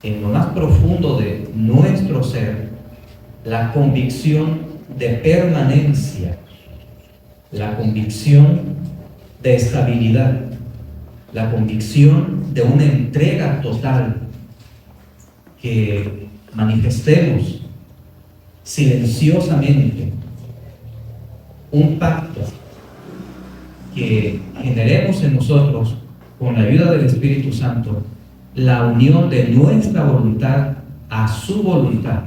en lo más profundo de nuestro ser la convicción de permanencia, la convicción de estabilidad, la convicción de una entrega total, que manifestemos silenciosamente un pacto, que generemos en nosotros, con la ayuda del Espíritu Santo, la unión de nuestra voluntad a su voluntad,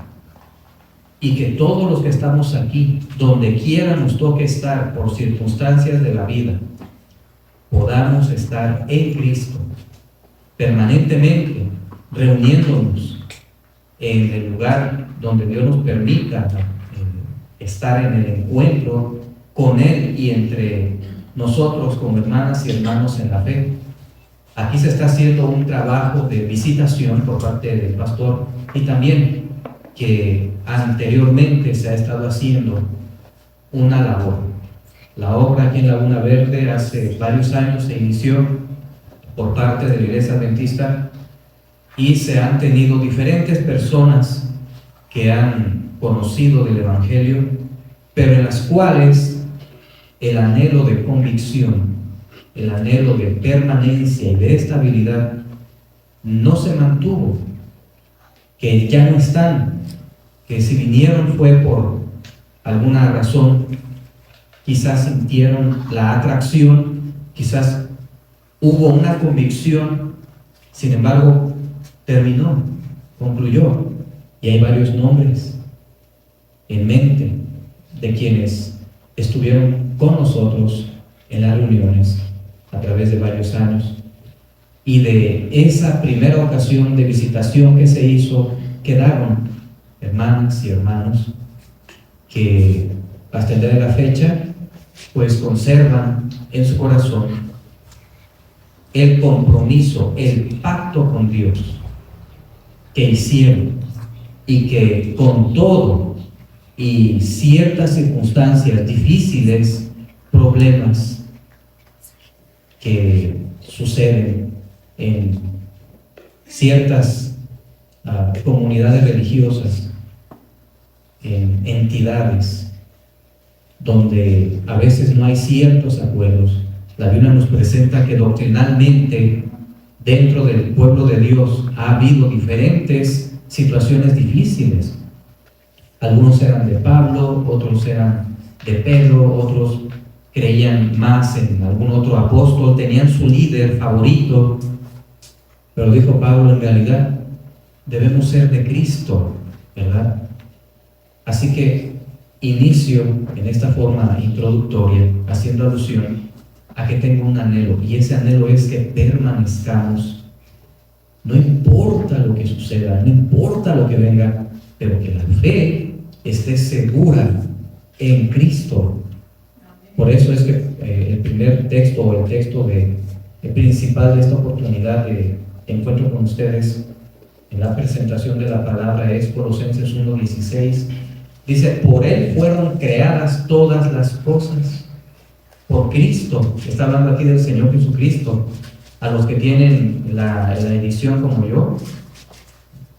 y que todos los que estamos aquí, donde quiera nos toque estar por circunstancias de la vida, podamos estar en Cristo, permanentemente reuniéndonos en el lugar donde Dios nos permita estar en el encuentro con Él y entre nosotros como hermanas y hermanos en la fe. Aquí se está haciendo un trabajo de visitación por parte del pastor, y también que anteriormente se ha estado haciendo una labor. La obra aquí en Laguna Verde hace varios años se inició por parte de la Iglesia Adventista, y se han tenido diferentes personas que han conocido del Evangelio, pero en las cuales el anhelo de convicción, el anhelo de permanencia y de estabilidad no se mantuvo, que ya no están, que si vinieron fue por alguna razón, quizás sintieron la atracción, quizás hubo una convicción, sin embargo terminó, concluyó, y hay varios nombres en mente de quienes estuvieron con nosotros en las reuniones a través de varios años, y de esa primera ocasión de visitación que se hizo quedaron hermanas y hermanos que hasta el día de la fecha pues conservan en su corazón el compromiso, el pacto con Dios que hicieron, y que con todo y ciertas circunstancias difíciles, problemas que suceden en ciertas comunidades religiosas, en entidades donde a veces no hay ciertos acuerdos, la Biblia nos presenta que doctrinalmente dentro del pueblo de Dios ha habido diferentes situaciones difíciles. Algunos eran de Pablo, otros eran de Pedro, otros creían más en algún otro apóstol, tenían su líder favorito, pero dijo Pablo, en realidad debemos ser de Cristo, ¿verdad? Así que inicio en esta forma introductoria haciendo alusión a que tengo un anhelo, y ese anhelo es que permanezcamos, no importa lo que suceda, no importa lo que venga, pero que la fe esté segura en Cristo. Por eso es que el primer texto, o el texto el principal de esta oportunidad de encuentro con ustedes en la presentación de la palabra es Colosenses 1:16. Dice: por Él fueron creadas todas las cosas. Por Cristo, está hablando aquí del Señor Jesucristo. A los que tienen la edición como yo,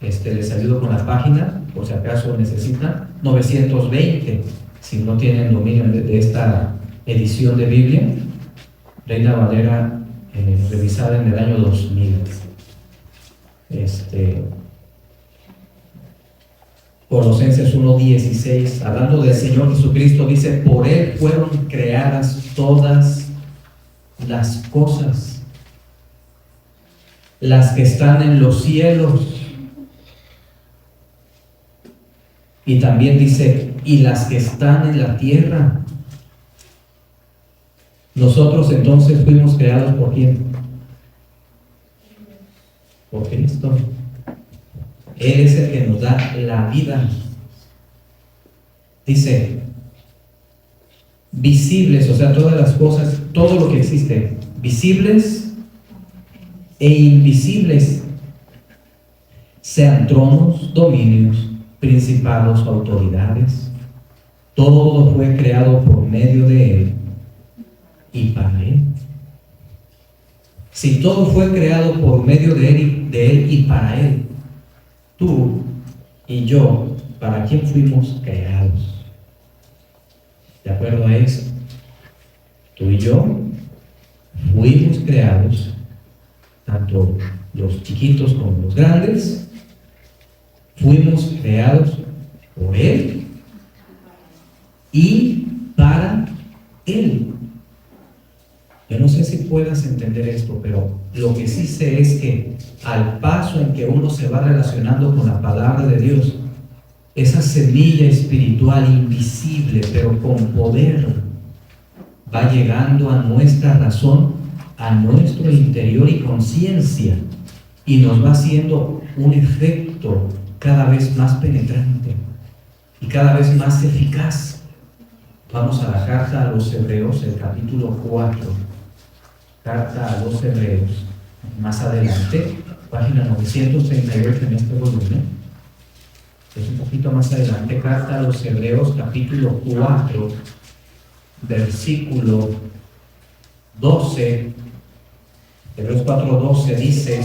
les ayudo con la página, por si acaso necesitan, 920, si no tienen dominio de esta edición de Biblia, Reina Valera, revisada en el año 2000. Colosenses 1:16, hablando del Señor Jesucristo, dice: por Él fueron creadas todas las cosas, las que están en los cielos, y también dice: y las que están en la tierra. Nosotros entonces fuimos creados ¿por quién? Por Cristo. Él es el que nos da la vida. Dice visibles, o sea, todas las cosas, todo lo que existe, visibles e invisibles, sean tronos, dominios, principados, autoridades, todo fue creado por medio de Él y para Él. Si todo fue creado por medio de Él y para Él, tú y yo, ¿para quién fuimos creados? ¿De acuerdo a eso? Tú y yo fuimos creados, tanto los chiquitos como los grandes, fuimos creados por Él y para Él. Yo no sé si puedas entender esto, pero lo que sí sé es que al paso en que uno se va relacionando con la palabra de Dios, esa semilla espiritual invisible, pero con poder, va llegando a nuestra razón, a nuestro interior y conciencia, y nos va haciendo un efecto cada vez más penetrante y cada vez más eficaz. Vamos a la carta a los Hebreos, el capítulo 4. Carta a los Hebreos, más adelante, página 938 en este volumen. Es un poquito más adelante, carta a los Hebreos, capítulo 4, versículo 12. Hebreos 4:12 dice: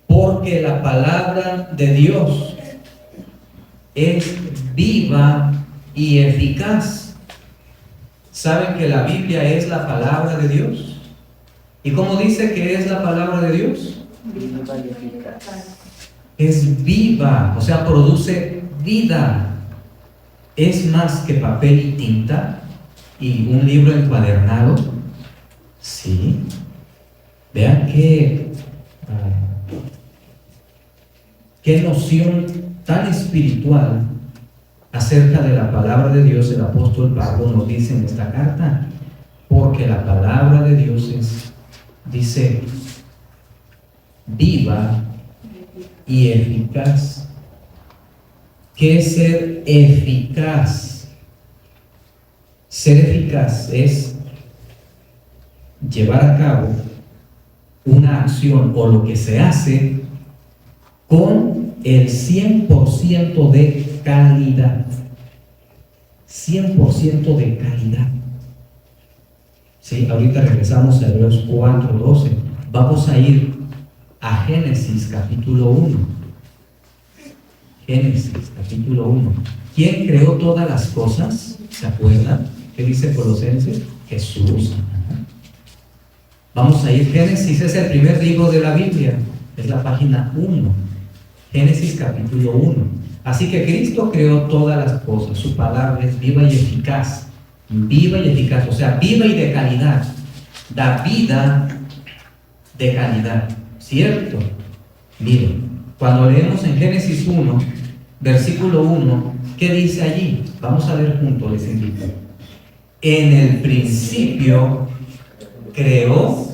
porque la palabra de Dios es viva y eficaz. ¿Saben que la Biblia es la palabra de Dios? ¿Y cómo dice que es la palabra de Dios? Viva y eficaz. Es viva, o sea, produce vida. Es más que papel y tinta y un libro encuadernado. Sí. Vean qué noción tan espiritual acerca de la palabra de Dios el apóstol Pablo nos dice en esta carta. Porque la palabra de Dios es, dice, viva y eficaz. ¿Qué es ser eficaz? Ser eficaz es llevar a cabo una acción o lo que se hace con el 100% de calidad. 100% de calidad. Sí, ahorita regresamos a Hebreos 4:12. Vamos a ir a Génesis capítulo 1. Génesis capítulo 1. ¿Quién creó todas las cosas? ¿Se acuerdan? ¿Qué dice Colosenses? Jesús. Vamos a ir. Génesis es el primer libro de la Biblia. Es la página 1. Génesis capítulo 1. Así que Cristo creó todas las cosas. Su palabra es viva y eficaz. Viva y eficaz, o sea, viva y de calidad. Da vida de calidad. ¿Cierto? Miren, cuando leemos en Génesis 1, versículo 1, ¿qué dice allí? Vamos a ver juntos, les invito. En el principio creó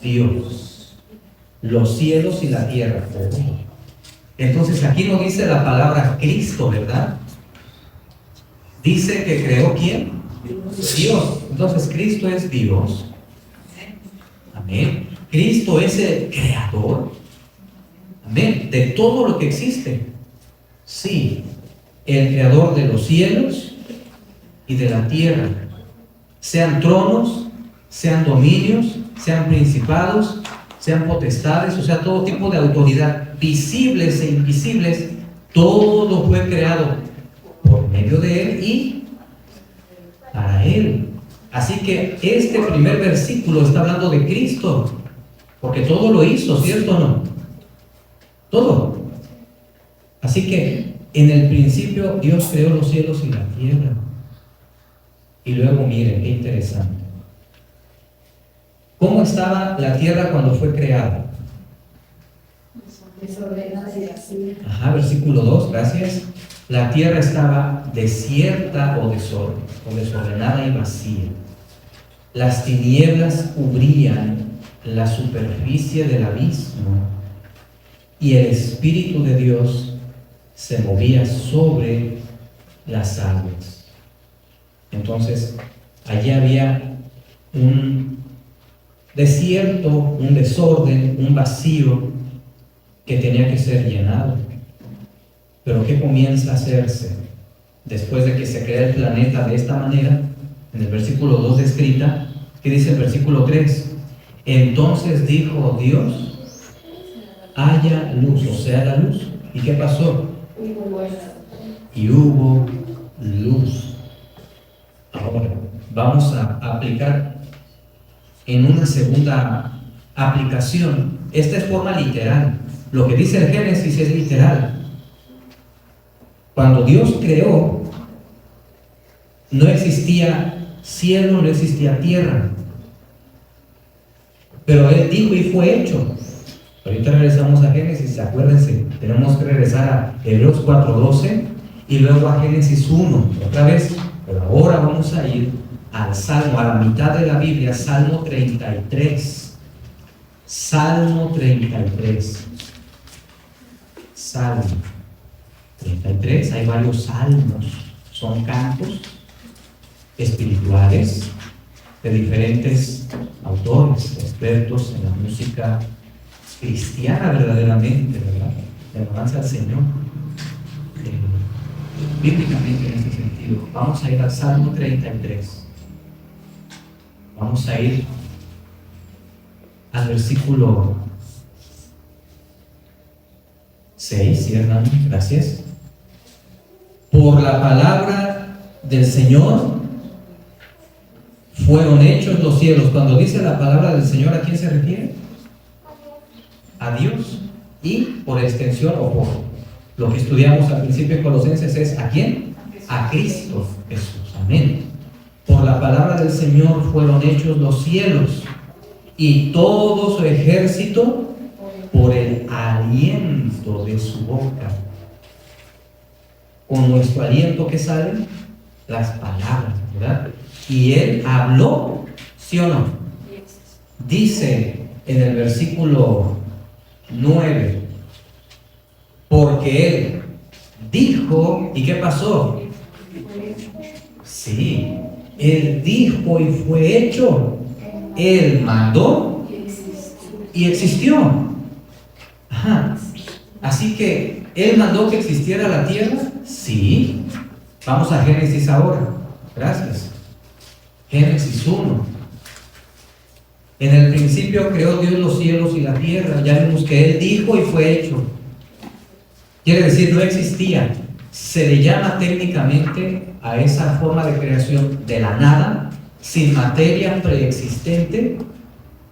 Dios los cielos y la tierra. Entonces aquí no dice la palabra Cristo, ¿verdad? Dice que creó ¿quién? Dios. Entonces Cristo es Dios. Amén. Cristo es el creador. Amén. De todo lo que existe. Sí. El creador de los cielos y de la tierra. Sean tronos, sean dominios, sean principados, sean potestades, o sea, todo tipo de autoridad, visibles e invisibles, todo fue creado por medio de Él y para Él. Así que este primer versículo está hablando de Cristo, porque todo lo hizo, ¿cierto o no? Todo. Así que en el principio Dios creó los cielos y la tierra. Y luego miren, qué interesante. ¿Cómo estaba la tierra cuando fue creada? Desordenada y vacía. Ajá, versículo 2, gracias. La tierra estaba desierta o desordenada y vacía. Las tinieblas cubrían la superficie del abismo y el Espíritu de Dios se movía sobre las aguas. Entonces, allí había un desierto, un desorden, un vacío que tenía que ser llenado. Pero ¿qué comienza a hacerse después de que se crea el planeta de esta manera? En el versículo 2 descrita, ¿qué dice el versículo 3? Entonces dijo Dios, haya luz, o sea, la luz. ¿Y qué pasó? Y hubo luz. Ahora, vamos a aplicar en una segunda aplicación. Esta es forma literal. Lo que dice el Génesis es literal. Cuando Dios creó, no existía cielo, no existía tierra. Pero Él dijo y fue hecho. Ahorita regresamos a Génesis, acuérdense, tenemos que regresar a Hebreos 4:12 y luego a Génesis 1, otra vez. Pero ahora vamos a ir al Salmo, a la mitad de la Biblia, Salmo 33. Salmo 33. Salmo 33, hay varios salmos, son cantos espirituales de diferentes autores, expertos en la música cristiana verdaderamente, ¿verdad? De alabanza al Señor. Bíblicamente en ese sentido. Vamos a ir al Salmo 33. Vamos a ir al versículo 6, ¿sí, hermano? Gracias. Por la palabra del Señor fueron hechos los cielos. Cuando dice la palabra del Señor, ¿a quién se refiere? A Dios. Y por extensión, o por lo que estudiamos al principio en Colosenses, es ¿a quién? A Cristo Jesús. Amén. Por la palabra del Señor fueron hechos los cielos y todo su ejército por el aliento de su boca. Con nuestro aliento que salen las palabras, ¿verdad? Y Él habló, ¿sí o no? Dice en el versículo 9, porque Él dijo, ¿y qué pasó? Sí, Él dijo y fue hecho. Él mandó y existió. Ajá. Así que Él mandó que existiera la tierra. Sí. Vamos a Génesis ahora. Gracias. Génesis 1. En el principio creó Dios los cielos y la tierra. Ya vimos que Él dijo y fue hecho. Quiere decir, no existía. Se le llama técnicamente a esa forma de creación de la nada, sin materia preexistente,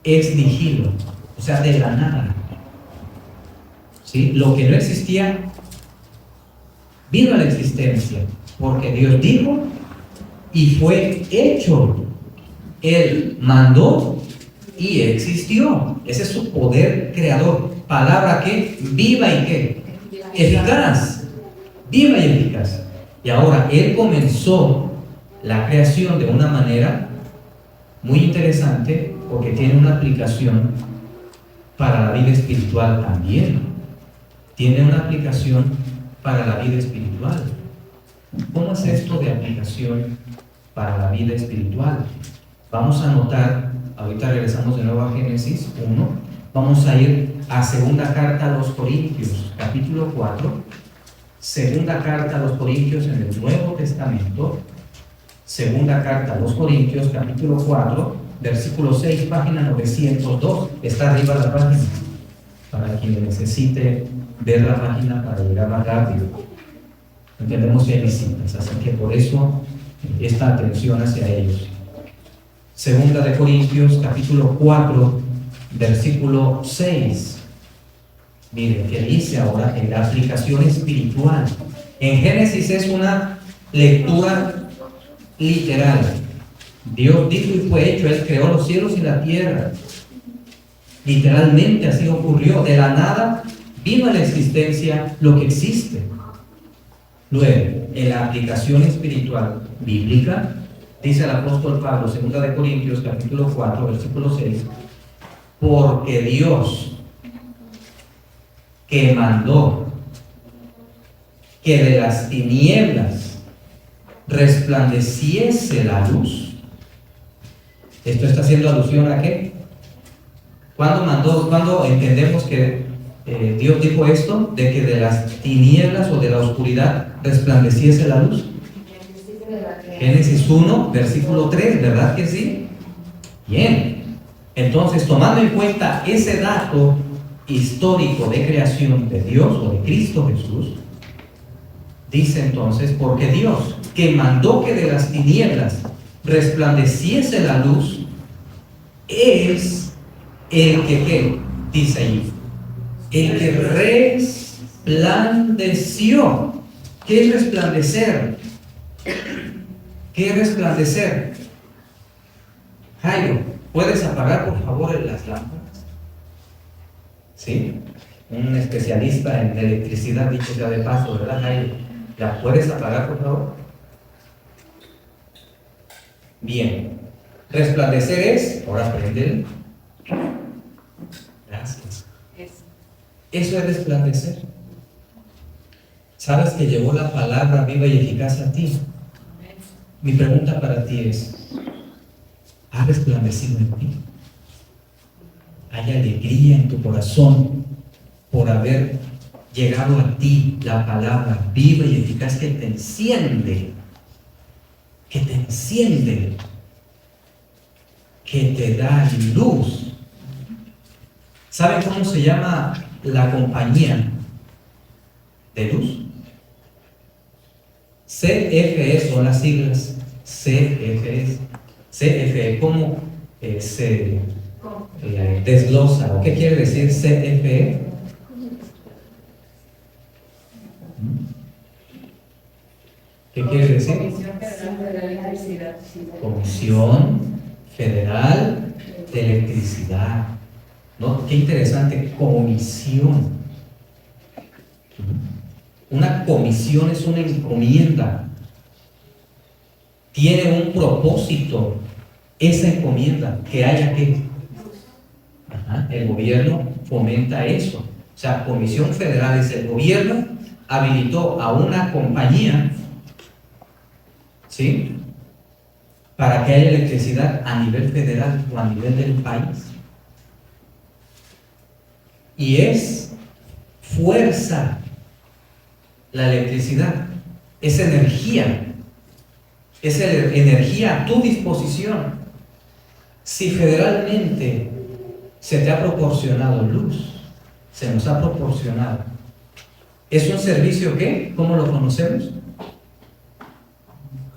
ex nihilo. O sea, de la nada. ¿Sí? Lo que no existía vino a la existencia porque Dios dijo y fue hecho. Él mandó y existió. Ese es su poder creador. Palabra que viva y que eficaz. Viva y eficaz. Y ahora Él comenzó la creación de una manera muy interesante porque tiene una aplicación para la vida espiritual también. Tiene una aplicación para la vida espiritual. ¿Cómo es esto de aplicación para la vida espiritual? Vamos a notar, ahorita regresamos de nuevo a Génesis 1, vamos a ir a segunda carta a los Corintios, capítulo 4, segunda carta a los Corintios en el Nuevo Testamento, segunda carta a los Corintios, capítulo 4, versículo 6, página 902, está arriba la página, para quien necesite ver la página para llegar más rápido. Entendemos que hay visitas, así que por eso esta atención hacia ellos. Segunda de Corintios, capítulo 4, versículo 6. Miren, que dice ahora en la aplicación espiritual. En Génesis es una lectura literal. Dios dijo y fue hecho. Él creó los cielos y la tierra. Literalmente así ocurrió. De la nada vino a la existencia lo que existe. Luego, en la aplicación espiritual bíblica, dice el apóstol Pablo, 2 de Corintios, capítulo 4, versículo 6, porque Dios que mandó que de las tinieblas resplandeciese la luz. Esto está haciendo alusión a ¿qué? ¿Cuándo entendemos que Dios dijo esto? De que de las tinieblas o de la oscuridad resplandeciese la luz. Génesis 1, versículo 3, ¿verdad que sí? Bien. Entonces, tomando en cuenta ese dato, histórico de creación de Dios o de Cristo Jesús, dice entonces, porque Dios, que mandó que de las tinieblas resplandeciese la luz, es el que, ¿qué? Dice allí, el que resplandeció. ¿Qué es resplandecer? ¿Qué es resplandecer? Jairo, ¿puedes apagar por favor las lámparas? ¿Sí? Un especialista en electricidad, dicho sea de paso, ¿verdad, Jairo? ¿La puedes apagar por favor? Bien. Resplandecer es, ahora prendele. Gracias. Eso es resplandecer. Sabes que llegó la palabra viva y eficaz a ti. Mi pregunta para ti es, ¿ha resplandecido en ti? ¿Hay alegría en tu corazón por haber llegado a ti la palabra viva y eficaz que te enciende? Que te enciende, que te da luz. ¿Saben cómo se llama la compañía de luz? CFE son las siglas. CFE. CFE, ¿cómo se desglosa? ¿O qué quiere decir CFE? ¿Qué quiere decir? Comisión Federal de Electricidad. ¿No? Qué interesante, comisión. Una comisión es una encomienda. Tiene un propósito esa encomienda, que haya que. El gobierno fomenta eso. O sea, Comisión Federal es el gobierno, habilitó a una compañía, ¿sí?, para que haya electricidad a nivel federal o a nivel del país. Y es fuerza la electricidad, es energía a tu disposición. Si federalmente se te ha proporcionado luz, se nos ha proporcionado, ¿es un servicio qué? ¿Cómo lo conocemos?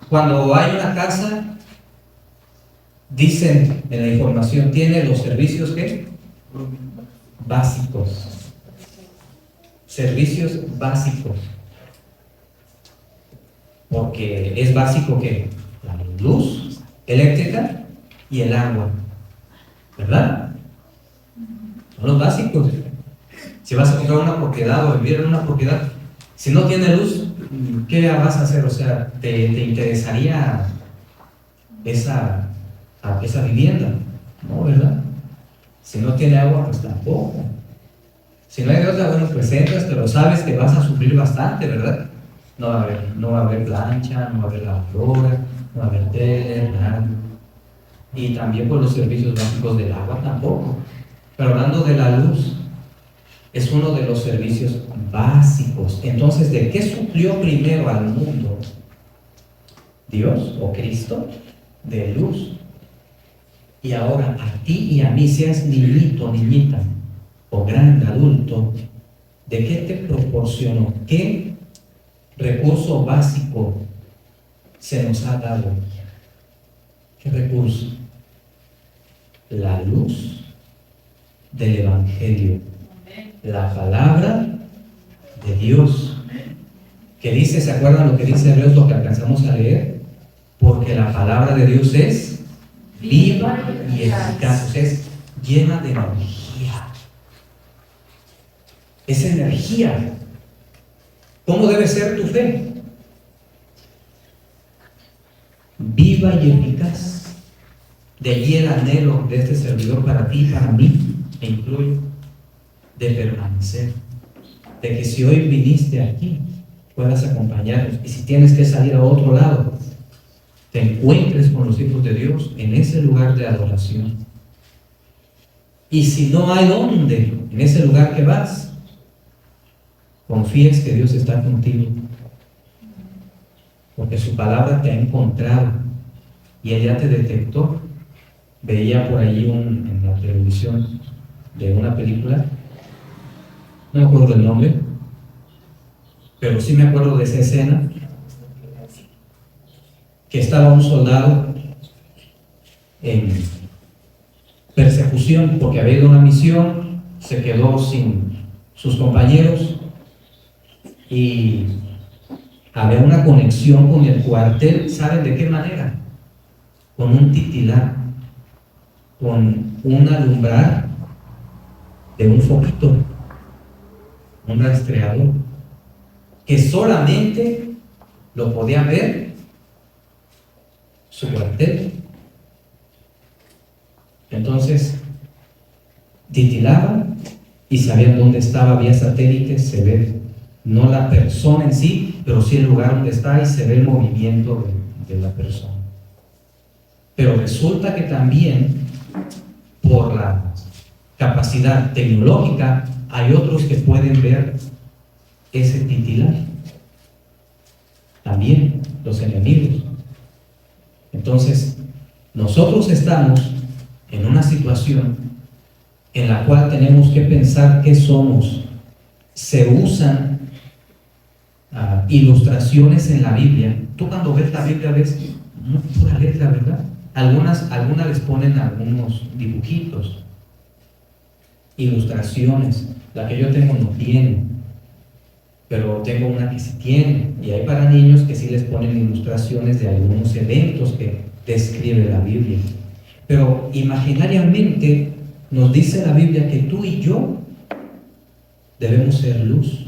Cuando hay una casa, dicen en la información, tiene los servicios ¿qué? Básicos. Servicios básicos. Porque es básico que la luz eléctrica y el agua, ¿verdad? Son los básicos. Si vas a comprar una propiedad o vivir en una propiedad, si no tiene luz, ¿qué vas a hacer? O sea, ¿te interesaría esa vivienda? No, ¿verdad? Si no tiene agua, pues tampoco. Si no hay de otra, bueno, pues entras, pero sabes que vas a sufrir bastante, ¿verdad? No va a haber plancha, no va a haber lavadora, no va a haber tele, nada. Y también por los servicios básicos del agua tampoco. Pero hablando de la luz, es uno de los servicios básicos. Entonces, ¿de qué suplió primero al mundo? ¿Dios o Cristo? De luz. Y ahora a ti y a mí, seas niñito, niñita, o grande, adulto, ¿de qué te proporcionó? ¿Qué recurso básico se nos ha dado? ¿Qué recurso? La luz del Evangelio, la palabra de Dios, que dice, ¿se acuerdan lo que dice Hebreos, lo que alcanzamos a leer? Porque la palabra de Dios es viva y eficaz, o sea, es llena de energía. Es energía. ¿Cómo debe ser tu fe? Viva y eficaz. De allí el anhelo de este servidor para ti y para mí, e incluyo, de permanecer. De que si hoy viniste aquí, puedas acompañarnos. Y si tienes que salir a otro lado, te encuentres con los hijos de Dios en ese lugar de adoración. Y si no hay dónde, en ese lugar que vas, confíes que Dios está contigo, porque su palabra te ha encontrado y Él ya te detectó. Veía por allí en la televisión de una película no me acuerdo del nombre, pero sí me acuerdo de esa escena, que estaba un soldado en persecución porque había ido a una misión, se quedó sin sus compañeros y había una conexión con el cuartel. ¿Saben de qué manera? Con un titilar, con un alumbrar de un foquito, un rastreador, que solamente lo podía ver su cuartel. Entonces titilaban y sabían dónde estaba vía satélite. Se ve no la persona en sí, pero sí el lugar donde está y se ve el movimiento de la persona. Pero resulta que también por la capacidad tecnológica hay otros que pueden ver ese titilar, también los enemigos. Entonces nosotros estamos en una situación en la cual tenemos que pensar qué somos. Se usan ilustraciones en la Biblia. Tú cuando ves la Biblia ves pura letra, ¿verdad? Algunas les ponen algunos dibujitos, ilustraciones. La que yo tengo no tiene, pero tengo una que sí tiene, y hay para niños que sí les ponen ilustraciones de algunos eventos que describe la Biblia. Pero imaginariamente nos dice la Biblia que tú y yo debemos ser luz.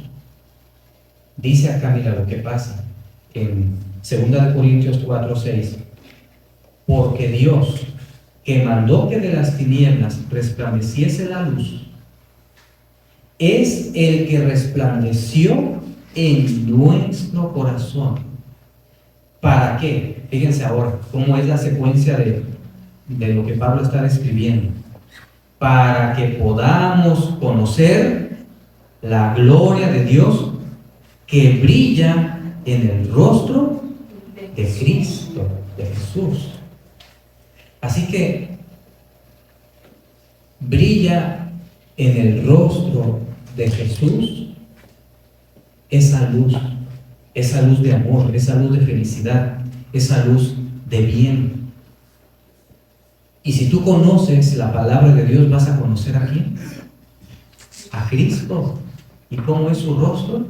Dice acá, mira lo que pasa en 2 Corintios 4:6. Porque Dios, que mandó que de las tinieblas resplandeciese la luz, es el que resplandeció en nuestro corazón. ¿Para qué? Fíjense ahora cómo es la secuencia de lo que Pablo está describiendo. Para que podamos conocer la gloria de Dios que brilla en el rostro de Cristo, de Jesús. Así que brilla en el rostro de Jesús esa luz de amor, esa luz de felicidad, esa luz de bien. Y si tú conoces la palabra de Dios, vas a conocer a quién, a Cristo. ¿Y cómo es su rostro?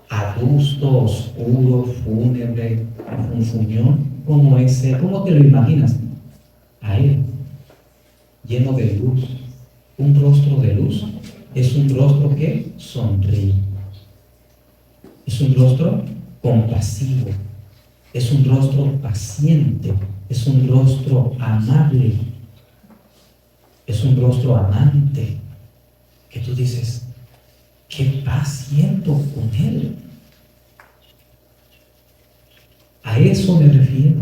Adusto, oscuro, fúnebre, funfuñón. ¿Cómo es Él? ¿Cómo te lo imaginas? A Él, lleno de luz. Un rostro de luz es un rostro que sonríe. Es un rostro compasivo. Es un rostro paciente. Es un rostro amable. Es un rostro amante. Que tú dices, qué paz siento con Él. A eso me refiero.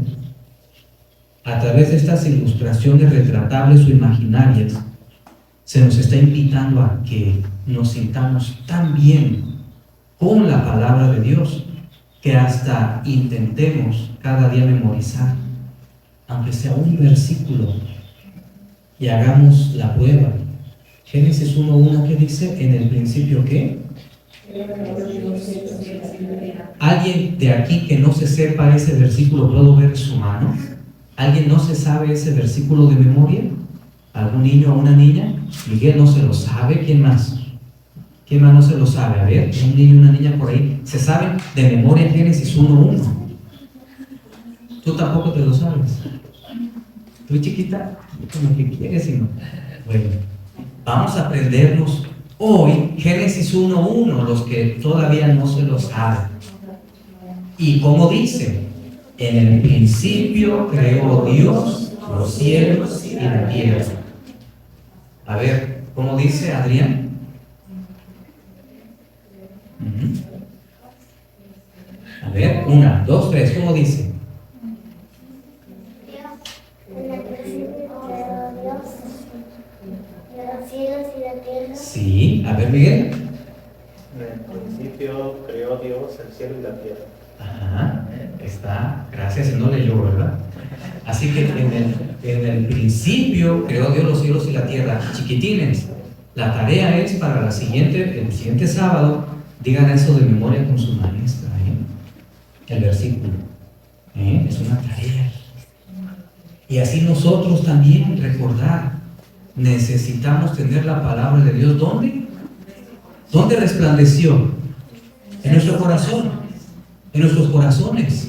A través de estas ilustraciones retratables o imaginarias, se nos está invitando a que nos sintamos tan bien con la palabra de Dios que hasta intentemos cada día memorizar, aunque sea un versículo, y hagamos la prueba. Génesis 1:1, ¿qué dice? En el principio, ¿qué? ¿Alguien de aquí que no se sepa ese versículo, puedo ver su mano? ¿Alguien no se sabe ese versículo de memoria? ¿Algún niño o una niña? Miguel no se lo sabe. ¿Quién más? ¿Quién más no se lo sabe? A ver, un niño y una niña por ahí. ¿Se saben de memoria Génesis 1:1? Tú tampoco te lo sabes. Tú, chiquita, como que quieres, sino. Bueno, vamos a aprendernos hoy Génesis 1:1, los que todavía no se lo saben. Y como dice, en el principio creó Dios los cielos y la tierra. A ver, ¿cómo dice Adrián? A ver, 1, 2, 3, ¿cómo dice? En el principio creó Dios los cielos y la tierra. Sí, a ver, Miguel. En el principio creó Dios el cielo y la tierra. Ajá, está, gracias, no leyó, ¿verdad? Así que en el principio creó Dios los cielos y la tierra. Chiquitines, La tarea es para el siguiente sábado, digan eso de memoria con su maestra, el versículo. Es una tarea. Y así nosotros también recordar, necesitamos tener la palabra de Dios. ¿Dónde? ¿Dónde resplandeció? En nuestro corazón, en nuestros corazones.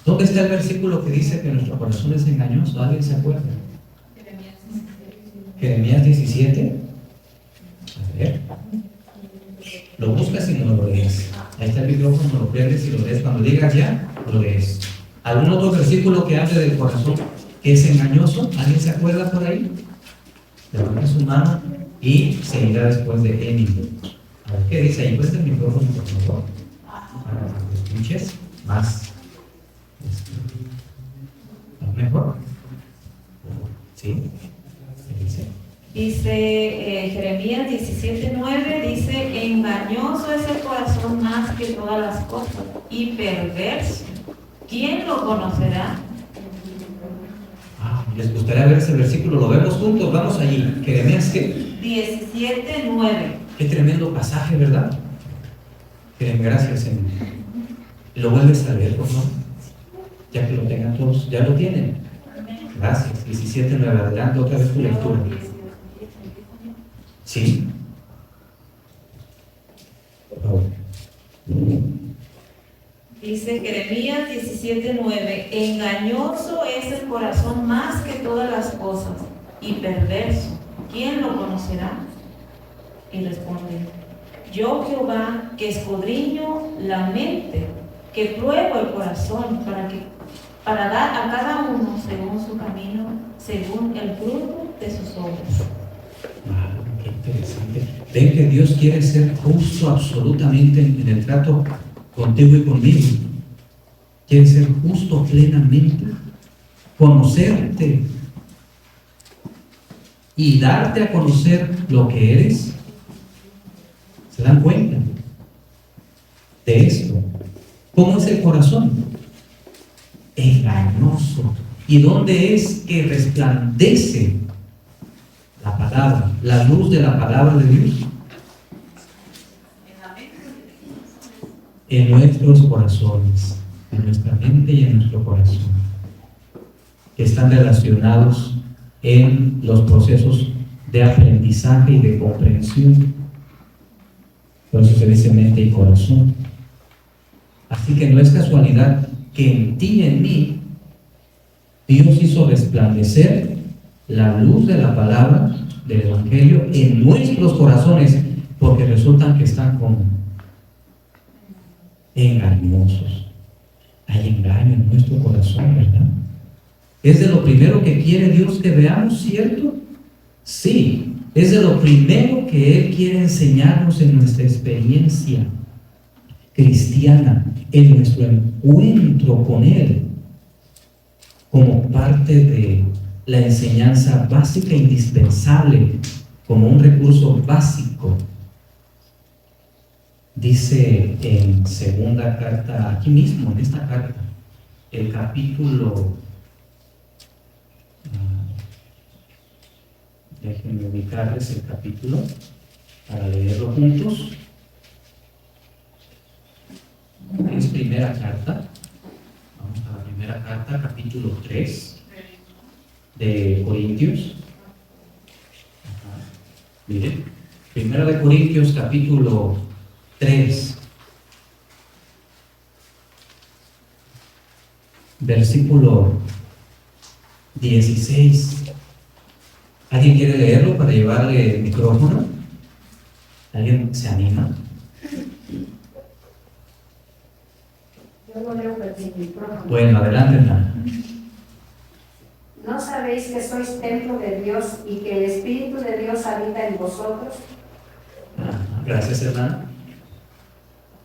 ¿Dónde está el versículo que dice que nuestro corazón es engañoso? ¿Alguien se acuerda? Jeremías 17. A ver. Lo buscas y no lo lees. Ahí está el micrófono, lo prendes y lo lees. Cuando digas ya, lo lees. ¿Algún otro versículo que hable del corazón que es engañoso? ¿Alguien se acuerda por ahí? Levanta su mano y se irá después de Emilio. A ver qué dice ahí. Presta el micrófono, por favor, para que escuches más. ¿Mejor? ¿Sí? ¿Qué dice? Dice Jeremías 17:9, dice: engañoso es el corazón más que todas las cosas y perverso. ¿Quién lo conocerá? ¿Les gustaría ver ese versículo? Lo vemos juntos, vamos allí. Jeremías, ¿qué? 17:9. Qué tremendo pasaje, ¿verdad? Gracias, Señor. ¿Lo vuelves a leer, por favor? Ya que lo tengan todos, ya lo tienen. Gracias. 17:9, adelante otra vez tu lectura. ¿Sí? Por favor. Dice Jeremías 17:9: engañoso es el corazón más que todas las cosas y perverso. ¿Quién lo conocerá? Y responde: yo, Jehová, que escudriño la mente, que pruebo el corazón para dar a cada uno según su camino, según el fruto de sus obras. Qué interesante. Ven que Dios quiere ser justo absolutamente en el trato contigo y conmigo. Quiere ser justo plenamente, conocerte y darte a conocer lo que eres. ¿Se dan cuenta de esto? ¿Cómo es el corazón? Engañoso. ¿Y dónde es que resplandece la palabra, la luz de la palabra de Dios? En nuestros corazones, en nuestra mente y en nuestro corazón, que están relacionados en los procesos de aprendizaje y de comprensión. Por eso se dice mente y corazón. Así que no es casualidad que en ti y en mí Dios hizo resplandecer la luz de la palabra del Evangelio en nuestros corazones, porque resultan que están como engañosos. Hay engaño en nuestro corazón, ¿verdad? ¿Es de lo primero que quiere Dios que veamos, cierto? Sí, es de lo primero que Él quiere enseñarnos en nuestra experiencia cristiana, en nuestro encuentro con Él, como parte de la enseñanza básica e indispensable, como un recurso básico. Dice en segunda carta, aquí mismo, en esta carta, el capítulo, déjenme ubicarles el capítulo para leerlo juntos. Es primera carta, vamos a la primera carta, capítulo 3 de Corintios. Miren, primera de Corintios, capítulo 3, versículo 16. ¿Alguien quiere leerlo para llevarle el micrófono? ¿Alguien se anima? Yo lo leo por el micrófono. Bueno, adelante, hermana. ¿No sabéis que sois templo de Dios y que el Espíritu de Dios habita en vosotros? Gracias, hermana.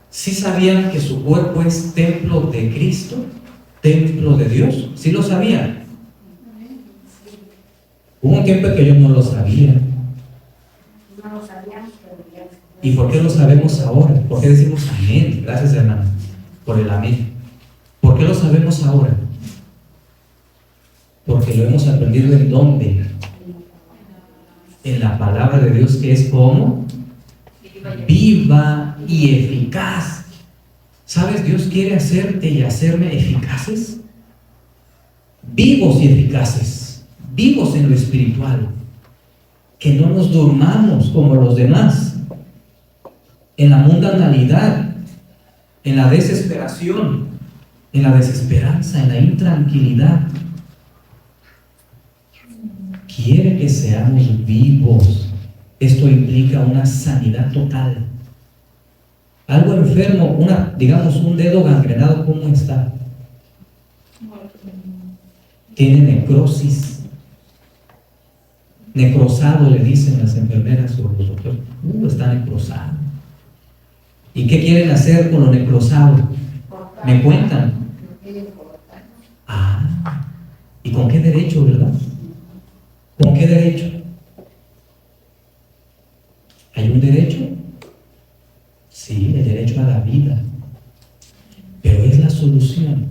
¿Sí sabían que su cuerpo es templo de Cristo? ¿Templo de Dios? ¿Sí lo sabían? Hubo un tiempo que yo no lo sabía. No lo sabíamos, pero ya. ¿Y por qué lo sabemos ahora? ¿Por qué decimos amén? Gracias, hermana, por el amén. ¿Por qué lo sabemos ahora? Porque lo hemos aprendido en dónde. en la palabra de Dios, que es como viva y eficaz. ¿Sabes? Dios quiere hacerte y hacerme eficaces, vivos y eficaces, vivos en lo espiritual, que no nos durmamos como los demás, en la mundanalidad, en la desesperación, en la desesperanza, en la intranquilidad. Quiere que seamos vivos. Esto implica una sanidad total. Algo enfermo, digamos un dedo gangrenado, ¿cómo está? Tiene necrosis. Necrosado le dicen las enfermeras o los doctores. Está necrosado. ¿Y qué quieren hacer con lo necrosado? Me cuentan. ¿Y con qué derecho, verdad? ¿Con qué derecho? ¿Hay un derecho? Sí, el derecho a la vida. Pero es la solución.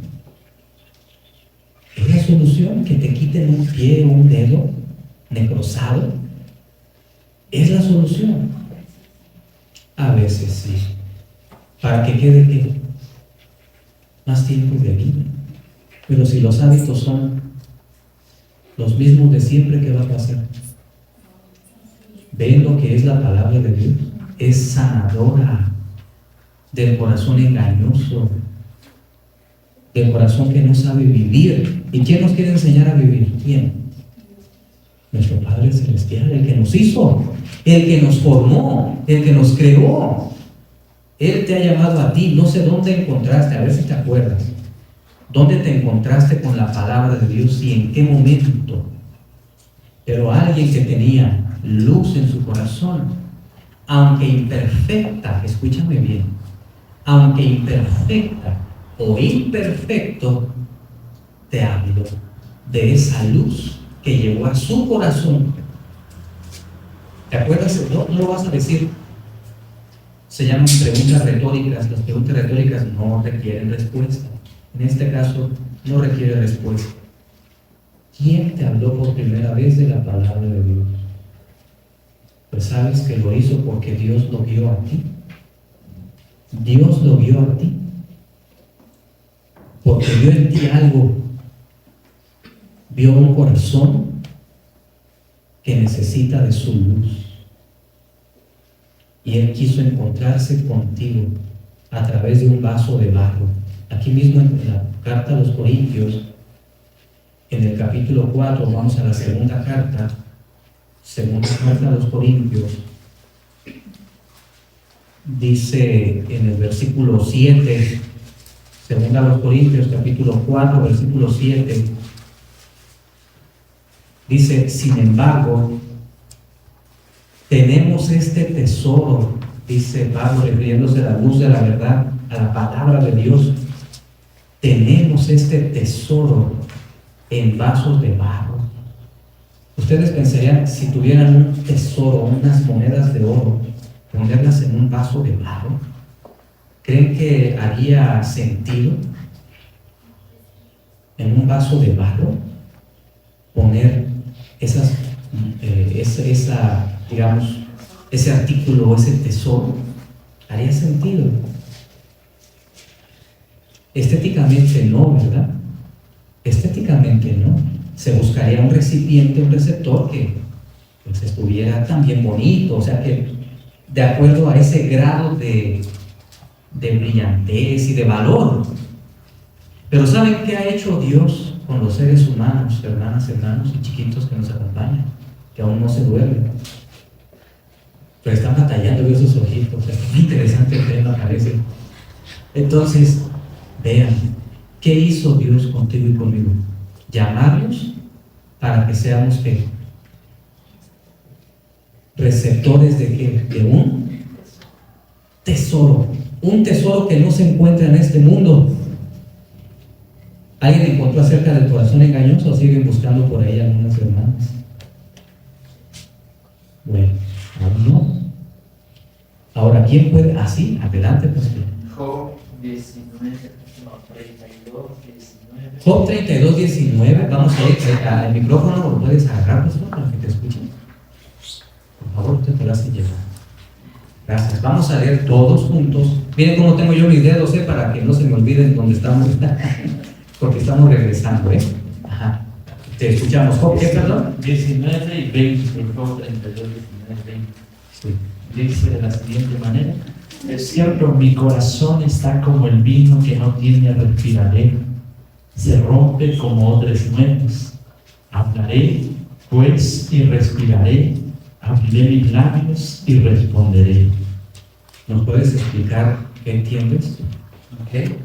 ¿Es la solución que te quiten un pie o un dedo necrosado? ¿Es la solución? A veces sí. Para que quede ¿qué? Más tiempo de vida. Pero si los hábitos son los mismos de siempre, ¿qué va a pasar? ¿Ven lo que es la palabra de Dios? Es sanadora del corazón engañoso, del corazón que no sabe vivir. ¿Y quién nos quiere enseñar a vivir? ¿Quién? Nuestro Padre Celestial, el que nos hizo, el que nos formó, el que nos creó. Él te ha llamado a ti. No sé dónde encontraste, a ver si te acuerdas, dónde te encontraste con la palabra de Dios y en qué momento. Pero alguien que tenía luz en su corazón, aunque imperfecta, escúchame bien, aunque imperfecta o imperfecto, te habló de esa luz que llegó a su corazón. ¿Te acuerdas? No lo vas a decir. Se llaman preguntas retóricas. Las preguntas retóricas no requieren respuesta. En este caso, no requiere respuesta. ¿Quién te habló por primera vez de la palabra de Dios? Pues sabes que lo hizo porque Dios lo vio a ti. Dios lo vio a ti. Porque vio en ti algo. Vio un corazón que necesita de su luz. Y Él quiso encontrarse contigo a través de un vaso de barro. Aquí mismo en la carta a los Corintios, en el capítulo 4, vamos a la segunda carta a los Corintios, dice en el versículo 7, segunda a los Corintios, capítulo 4, versículo 7, dice: sin embargo, tenemos este tesoro, dice Pablo, refiriéndose a la luz de la verdad, a la palabra de Dios. Tenemos este tesoro en vasos de barro. Ustedes pensarían, si tuvieran un tesoro, unas monedas de oro, ponerlas en un vaso de barro, ¿creen que haría sentido en un vaso de barro poner digamos, ese artículo o ese tesoro? ¿Haría sentido? Estéticamente no, ¿verdad? Estéticamente no. Se buscaría un recipiente, un receptor que pues estuviera también bonito, o sea que de acuerdo a ese grado de brillantez y de valor. Pero ¿saben qué ha hecho Dios con los seres humanos, hermanas, hermanos y chiquitos que nos acompañan, que aún no se duermen, pero están batallando de esos ojitos? Es muy interesante el tema, parece. Entonces, vean, ¿qué hizo Dios contigo y conmigo? Llamarnos para que seamos ¿qué? Receptores de ¿qué? De un tesoro que no se encuentra en este mundo. ¿Alguien encontró acerca del corazón engañoso o siguen buscando por ahí algunas hermanas? Bueno, aún no. Ahora, ¿quién puede? Así, adelante, pastor. Job 19, no, 32, 19. Job 32, 19. Vamos a ir al micrófono, lo puedes agarrar, pastor, para que te escuchen. favor, usted te lo hace llegar. Gracias. Vamos a leer todos juntos. Miren cómo tengo yo mis dedos, para que no se me olviden dónde estamos, porque estamos regresando, Ajá. Te escuchamos. ¿Qué, perdón? 19 y 20, por favor, 32, 19 y 20. Sí. Dice de la siguiente manera: es cierto, mi corazón está como el vino que no tiene respiradero, se rompe como odres nuevos. Hablaré, pues, y respiraré, abriré mis labios y responderé. ¿Nos puedes explicar qué entiendes? ¿Okay?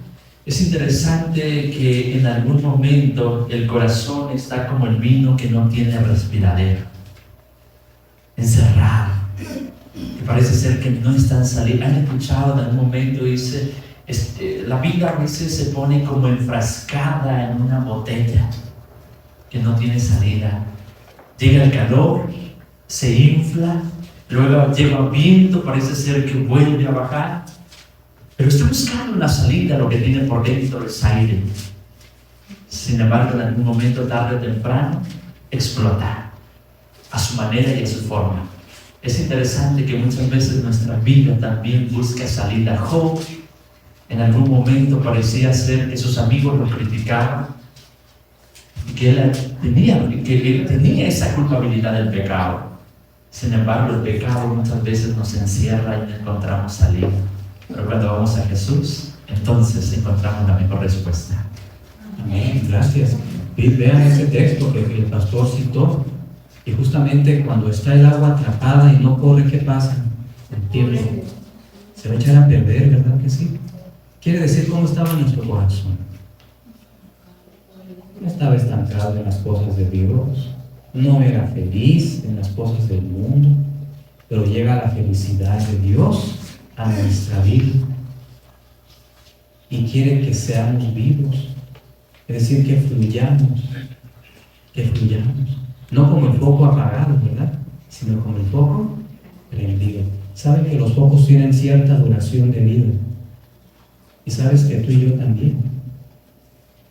Es interesante que en algún momento el corazón está como el vino que no tiene respiradero, encerrado, que parece ser que no están saliendo. ¿Han escuchado en algún momento? Dice, la vida a veces se pone como enfrascada en una botella que no tiene salida. Llega el calor, se infla, luego llega viento, parece ser que vuelve a bajar, pero está buscando una salida. Lo que tiene por dentro es aire. Sin embargo, en algún momento, tarde o temprano, explota a su manera y a su forma. Es interesante que muchas veces nuestra vida también busca salida. Job en algún momento parecía ser que sus amigos lo criticaban, que él tenía esa culpabilidad del pecado. Sin embargo, el pecado muchas veces nos encierra y no encontramos salida. Pero cuando vamos a Jesús, entonces encontramos la mejor respuesta. Amén, gracias. Vean ese texto que el pastor citó, y justamente cuando está el agua atrapada y no corre, ¿qué pasa? El tiempo se va a echar a perder, ¿verdad que sí? Quiere decir cómo estaba nuestro corazón. No estaba estancado en las cosas de Dios, no era feliz en las cosas del mundo, pero llega la felicidad de Dios a nuestra vida y quiere que seamos vivos, es decir, que fluyamos, no como el foco apagado, ¿verdad? Sino como el foco prendido. Saben que los focos tienen cierta duración de vida, y sabes que tú y yo también.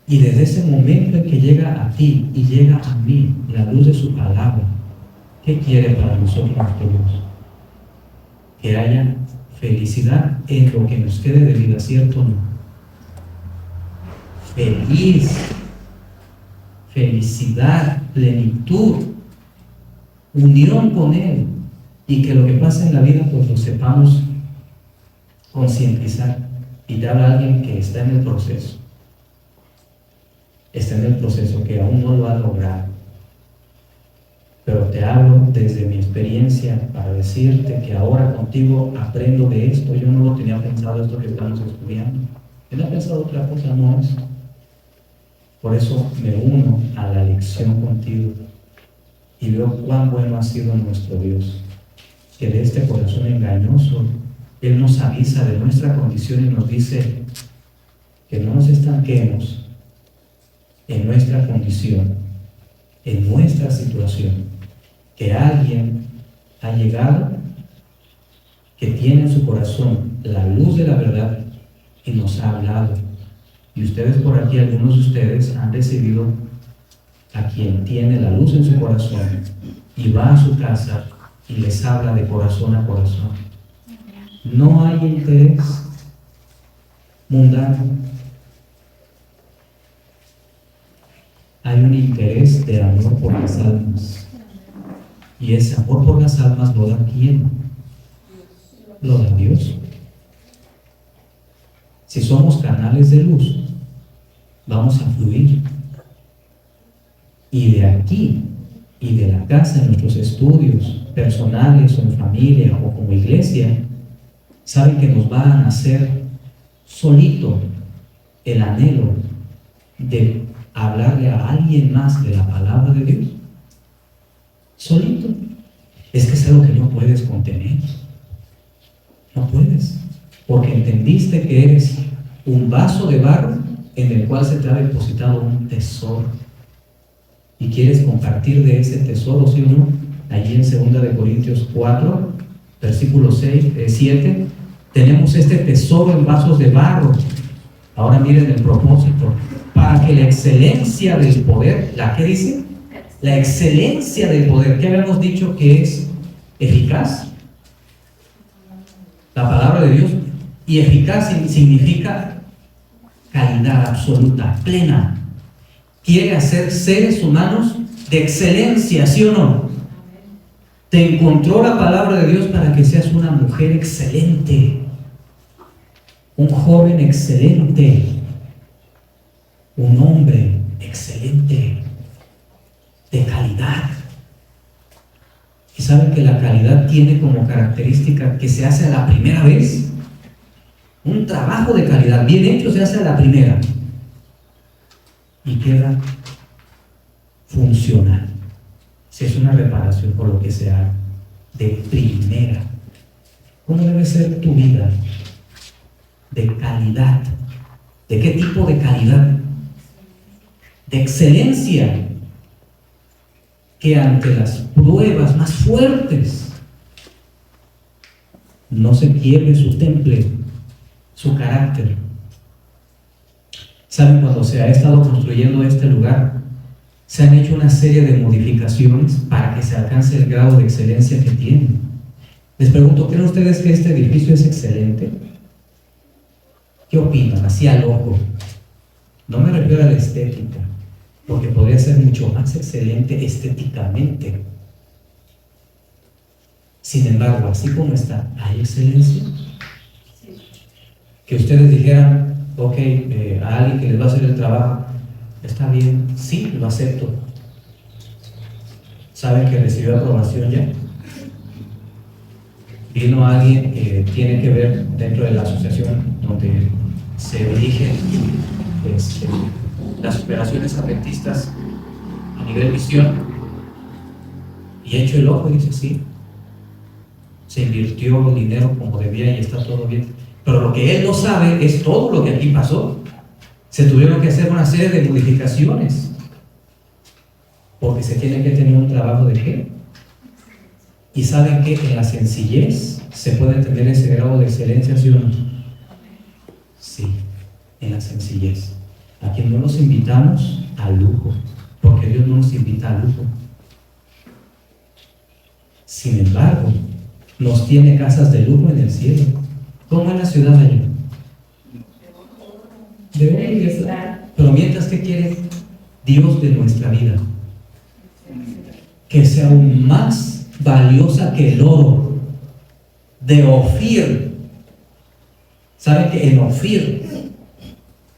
Y desde ese momento en que llega a ti y llega a mí la luz de su palabra, ¿qué quiere para nosotros nuestro Dios? Que haya felicidad en lo que nos quede de vida, ¿cierto o no? Felicidad, plenitud, unión con Él, y que lo que pasa en la vida pues lo sepamos concientizar. Y te habla alguien que está en el proceso, que aún no lo ha logrado, pero te hablo desde mi experiencia para decirte que ahora contigo aprendo de esto. Yo no lo tenía pensado, esto que estamos estudiando, yo no he pensado otra cosa, no es. Por eso me uno a la lección contigo y veo cuán bueno ha sido nuestro Dios, que de este corazón engañoso Él nos avisa de nuestra condición y nos dice que no nos estanquemos en nuestra condición, en nuestra situación, que alguien ha llegado, que tiene en su corazón la luz de la verdad y nos ha hablado. Y ustedes por aquí, algunos de ustedes han recibido a quien tiene la luz en su corazón y va a su casa y les habla de corazón a corazón. No hay interés mundano, hay un interés de amor por las almas, y ese amor por las almas lo da ¿quién? Lo da Dios. Si somos canales de luz, vamos a fluir, y de aquí y de la casa, en nuestros estudios personales o en familia o como iglesia, saben que nos va a nacer solito el anhelo de hablarle a alguien más de la palabra de Dios. Solito. Es que es algo que no puedes contener. No puedes, porque entendiste que eres un vaso de barro en el cual se te ha depositado un tesoro y quieres compartir de ese tesoro, ¿sí o no? Allí en 2 Corintios 4, versículo 7, tenemos este tesoro en vasos de barro. Ahora miren el propósito: para que la excelencia del poder, ¿la qué dice? La excelencia del poder, que habíamos dicho que es eficaz. La palabra de Dios. Y eficaz significa calidad absoluta, plena. Quiere hacer seres humanos de excelencia, ¿sí o no? Te encontró la palabra de Dios para que seas una mujer excelente, un joven excelente, un hombre excelente, de calidad. Y saben que la calidad tiene como característica que se hace a la primera vez. Un trabajo de calidad bien hecho se hace a la primera y queda funcional. Si es una reparación por lo que sea de primera. ¿Cómo debe ser tu vida? De calidad. ¿De qué tipo de calidad? De excelencia, que ante las pruebas más fuertes no se quiebre su temple, su carácter. ¿Saben? Cuando se ha estado construyendo este lugar, se han hecho una serie de modificaciones para que se alcance el grado de excelencia que tiene. Les pregunto, ¿creen ustedes que este edificio es excelente? ¿Qué opinan? Así al ojo. No me refiero a la estética, porque podría ser mucho más excelente estéticamente. Sin embargo, así como está, ¿hay excelencia? Que ustedes dijeran, ok, a alguien que les va a hacer el trabajo, está bien, sí, lo acepto. ¿Saben que recibió aprobación ya? Vino alguien que tiene que ver dentro de la asociación donde se dirigen las operaciones adventistas a nivel misión, y echo el ojo y dice, sí, se invirtió el dinero como debía y está todo bien. Pero lo que él no sabe es todo lo que aquí pasó. Se tuvieron que hacer una serie de modificaciones porque se tiene que tener un trabajo de qué. Y saben que en la sencillez se puede tener ese grado de excelencia, ¿sí o no? Sí, en la sencillez. A quien no nos invitamos al lujo, porque Dios no nos invita al lujo. Sin embargo, nos tiene casas de lujo en el cielo. ¿Cómo es la ciudad allá? De oro y de plata. Pero mientras, ¿qué quiere Dios de nuestra vida? Que sea aún más valiosa que el oro de Ofir. ¿Sabe que en Ofir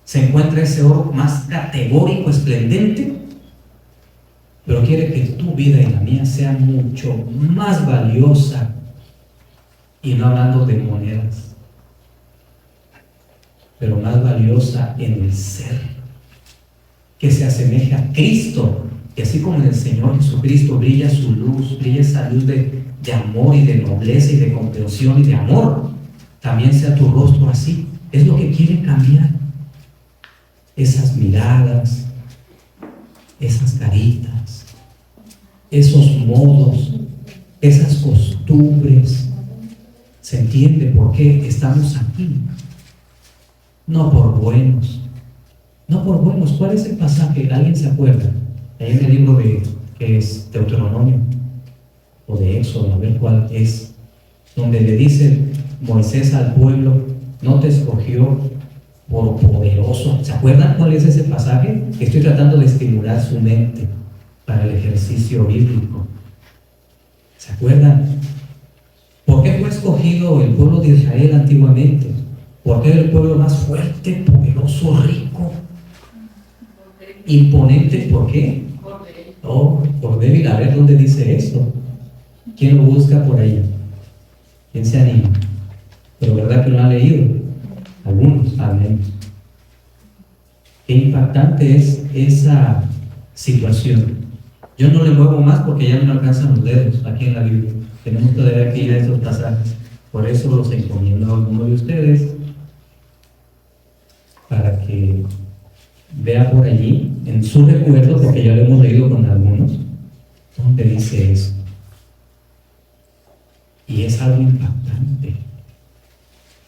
se encuentra ese oro más categórico, esplendente? Pero quiere que tu vida y la mía sea mucho más valiosa, y no hablando de monedas, pero más valiosa en el ser, que se asemeje a Cristo. Y así como en el Señor Jesucristo brilla su luz, brilla esa luz de amor y de nobleza y de comprensión y de amor, también sea tu rostro así. Es lo que quiere cambiar. Esas miradas, esas caritas, esos modos, esas costumbres. ¿Se entiende por qué estamos aquí? No por buenos. No por buenos. ¿Cuál es el pasaje? ¿Alguien se acuerda? Ahí en el libro que es Deuteronomio o de Éxodo, a ver cuál es, donde le dice Moisés al pueblo, no te escogió por poderoso. ¿Se acuerdan cuál es ese pasaje? Estoy tratando de estimular su mente para el ejercicio bíblico. ¿Se acuerdan? ¿Por qué fue escogido el pueblo de Israel antiguamente? Porque era el pueblo más fuerte, poderoso, rico, imponente. ¿Por qué? Oh, por débil. A ver dónde dice esto. ¿Quién lo busca por ahí? ¿Quién se anima? Pero verdad que lo han leído. Algunos, al menos. Qué impactante es esa situación. Yo no le muevo más porque ya no me alcanzan los dedos aquí en la Biblia. Tenemos todavía que ir a esos pasajes. Por eso los encomiendo a alguno de ustedes, para que vea por allí, en su recuerdo, porque ya lo hemos leído con algunos, donde dice eso. Y es algo impactante.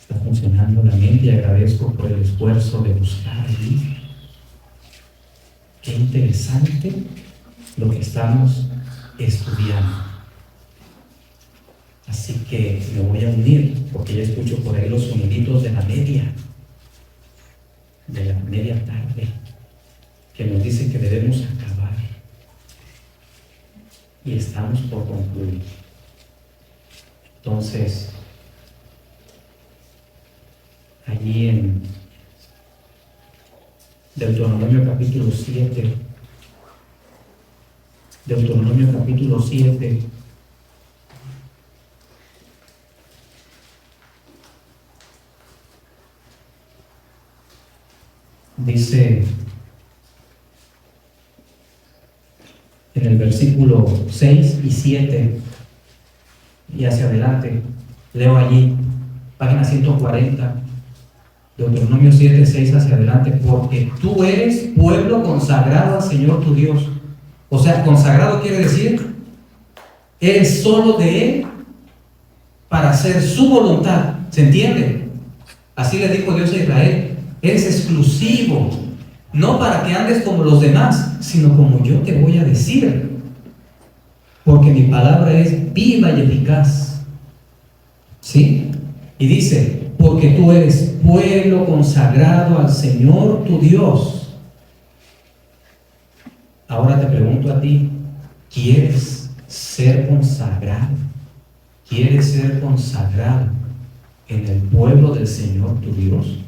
Está funcionando la mente y agradezco por el esfuerzo de buscar allí. Qué interesante lo que estamos estudiando. Así que me voy a unir, porque ya escucho por ahí los soniditos de la media tarde, que nos dice que debemos acabar. Y estamos por concluir. Entonces, allí en Deuteronomio capítulo 7, dice en el versículo 6 y 7 y hacia adelante, leo allí, página 140, Deuteronomio 7, 6 hacia adelante, porque tú eres pueblo consagrado al Señor tu Dios. O sea, consagrado quiere decir, eres solo de Él para hacer su voluntad. ¿Se entiende? Así le dijo Dios a Israel, eres exclusivo, no para que andes como los demás, sino como yo te voy a decir, porque mi palabra es viva y eficaz. ¿Sí? Y dice, porque tú eres pueblo consagrado al Señor tu Dios. Ahora te pregunto a ti, ¿quieres ser consagrado? ¿Quieres ser consagrado en el pueblo del Señor tu Dios?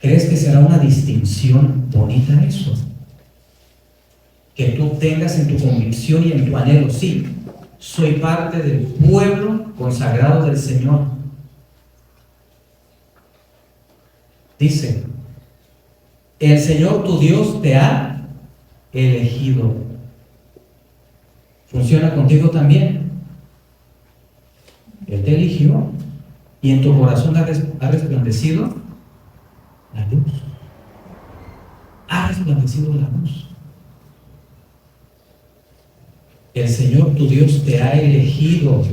¿Crees que será una distinción bonita eso? Que tú tengas en tu convicción y en tu anhelo, sí, soy parte del pueblo consagrado del Señor. Dice, el Señor tu Dios te ha elegido. ¿Funciona contigo también? Él te eligió y en tu corazón ha resplandecido la luz. Ha resplandecido la luz. El Señor tu Dios te ha elegido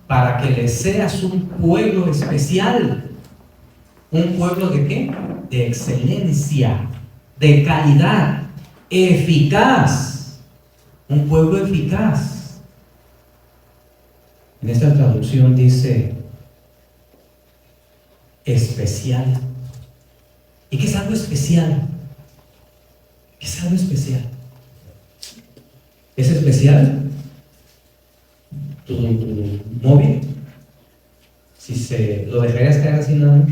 para que le seas un pueblo especial. ¿Un pueblo de qué? De excelencia, de calidad, eficaz. Un pueblo eficaz. En esta traducción dice especial. ¿Y qué es algo especial? ¿Qué es algo especial? ¿Es especial tu móvil? Si se lo dejarías caer así, ¿no?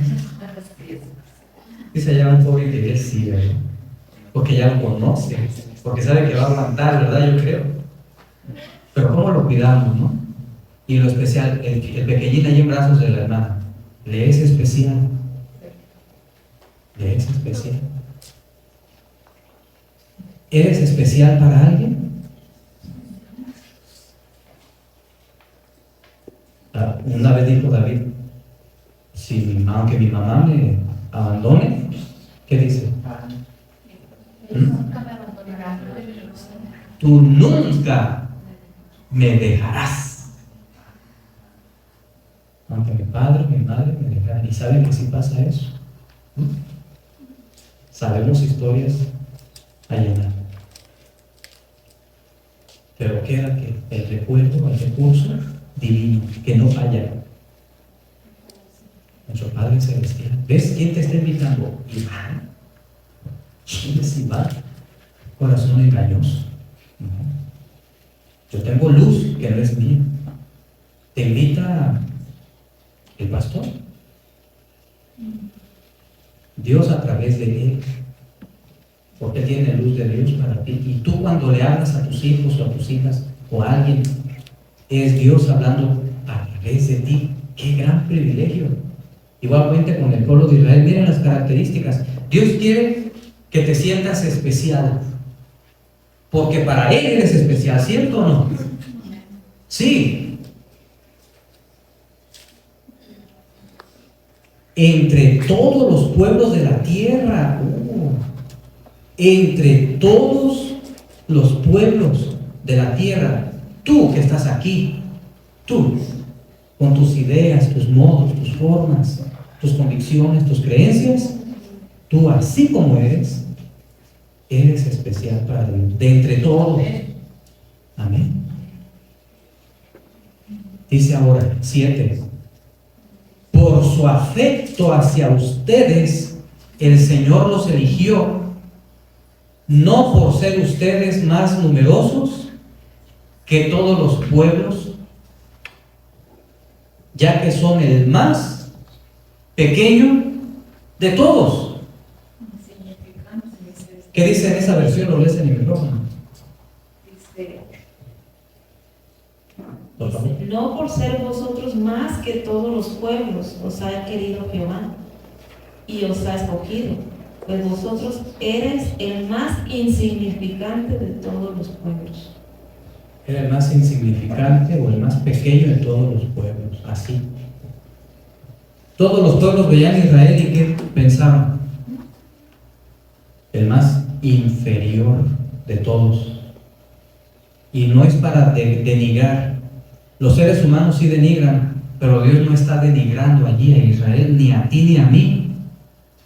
Dice allá un joven que es sí, ¿verdad? Porque ya lo conoce, porque sabe que va a aguantar, ¿verdad? Yo creo. Pero ¿cómo lo cuidamos, no? Y lo especial, el pequeñín ahí en brazos de la hermana, le es especial. Le es especial. ¿Eres especial para alguien? Una vez dijo David, aunque mi mamá me abandone, ¿qué dice? Tú nunca me dejarás. Aunque mi padre, mi madre me dejaran. ¿Y saben que sí pasa eso? Sabemos historias a llenar. Pero queda que el recuerdo, el recurso divino, que no falla. Nuestro Padre Celestial. ¿Ves quién te está invitando? Iván. ¿Quién es Iván? Corazón engañoso. No. Yo tengo luz que no es mía. Te invita el pastor. Dios a través de él. Porque tiene luz de Dios para ti. Y tú cuando le hablas a tus hijos o a tus hijas o a alguien, es Dios hablando a través de ti. ¡Qué gran privilegio! Igualmente con el pueblo de Israel, miren las características. Dios quiere que te sientas especial, porque para Él eres especial, ¿cierto o no? Sí. Entre todos los pueblos de la tierra, entre todos los pueblos de la tierra, tú que estás aquí, tú, con tus ideas, tus modos, tus formas, tus convicciones, tus creencias, tú así como eres especial para Dios, de entre todos. Amén. Dice ahora, 7. Por su afecto hacia ustedes, el Señor los eligió, no por ser ustedes más numerosos que todos los pueblos, ya que son el más pequeño de todos. ¿Qué dice en esa versión? Lo lees en el micrófono. Por favor. No por ser vosotros más que todos los pueblos os ha querido Jehová y os ha escogido, pues vosotros eres el más insignificante de todos los pueblos. Era el más insignificante o el más pequeño de todos los pueblos, así. Todos los pueblos veían a Israel y ¿qué pensaban? El más inferior de todos. Y no es para denigrar. Los seres humanos sí denigran, pero Dios no está denigrando allí a Israel, ni a ti ni a mí.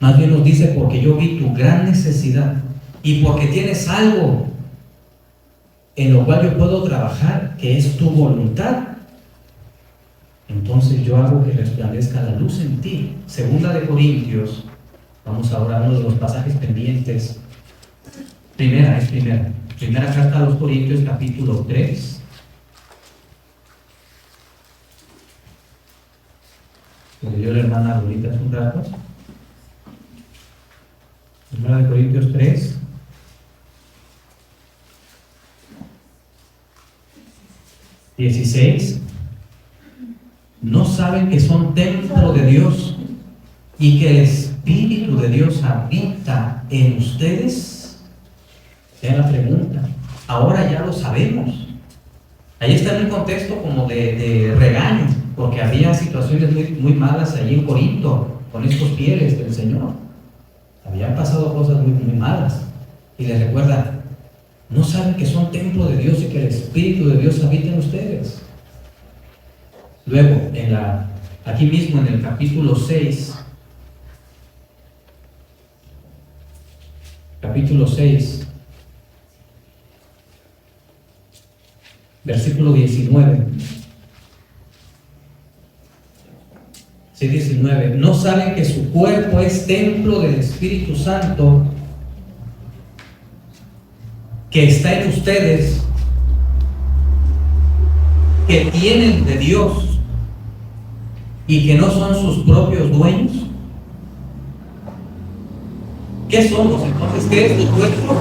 Más bien nos dice, porque yo vi tu gran necesidad y porque tienes algo en lo cual yo puedo trabajar, que es tu voluntad. Entonces yo hago que resplandezca la luz en ti. Segunda de Corintios, vamos ahora a uno de los pasajes pendientes. Primera carta a los Corintios, capítulo 3. Que le dio la hermana Lolita hace un rato. Primera de Corintios 3. (16) ¿No saben que son templo de Dios y que el Espíritu de Dios habita en ustedes? Esa es la pregunta. Ahora ya lo sabemos. Ahí está en un contexto como de regaño, porque había situaciones muy malas allí en Corinto con estos fieles del Señor. Habían pasado cosas muy malas. Y les recuerda, ¿no saben que son templo de Dios y que el Espíritu de Dios habita en ustedes? Luego, aquí mismo en el capítulo 6, versículo 19. Sí, 19. ¿No saben que su cuerpo es templo del Espíritu Santo que está en ustedes, que tienen de Dios y que no son sus propios dueños? ¿Qué somos entonces? ¿Qué es tu cuerpo?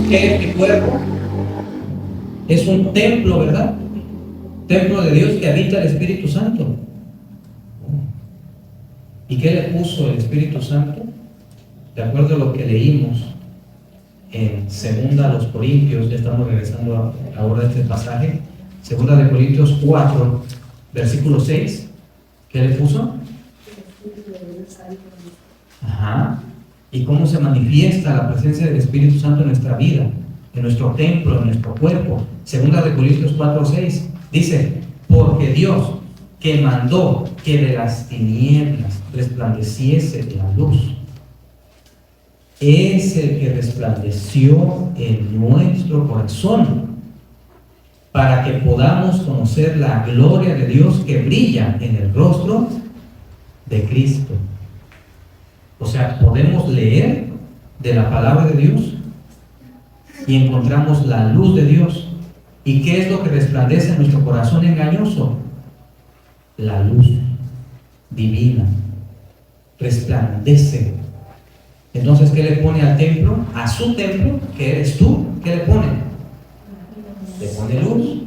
¿Qué es mi cuerpo? Es un templo, ¿verdad? Templo de Dios que habita el Espíritu Santo. ¿Y qué le puso el Espíritu Santo? De acuerdo a lo que leímos en segunda a los Corintios, ya estamos regresando ahora a este pasaje, segunda de Corintios 4, versículo 6, ¿qué le puso? Ajá. ¿Y cómo se manifiesta la presencia del Espíritu Santo en nuestra vida, en nuestro templo, en nuestro cuerpo? Segunda de Corintios 4, 6, dice, porque Dios, que mandó que de las tinieblas resplandeciese la luz, es el que resplandeció en nuestro corazón para que podamos conocer la gloria de Dios que brilla en el rostro de Cristo. O sea, podemos leer de la palabra de Dios y encontramos la luz de Dios. ¿Y qué es lo que resplandece en nuestro corazón engañoso? La luz divina resplandece. Entonces, ¿qué le pone al templo? A su templo, que eres tú, ¿qué le pone? Le pone luz,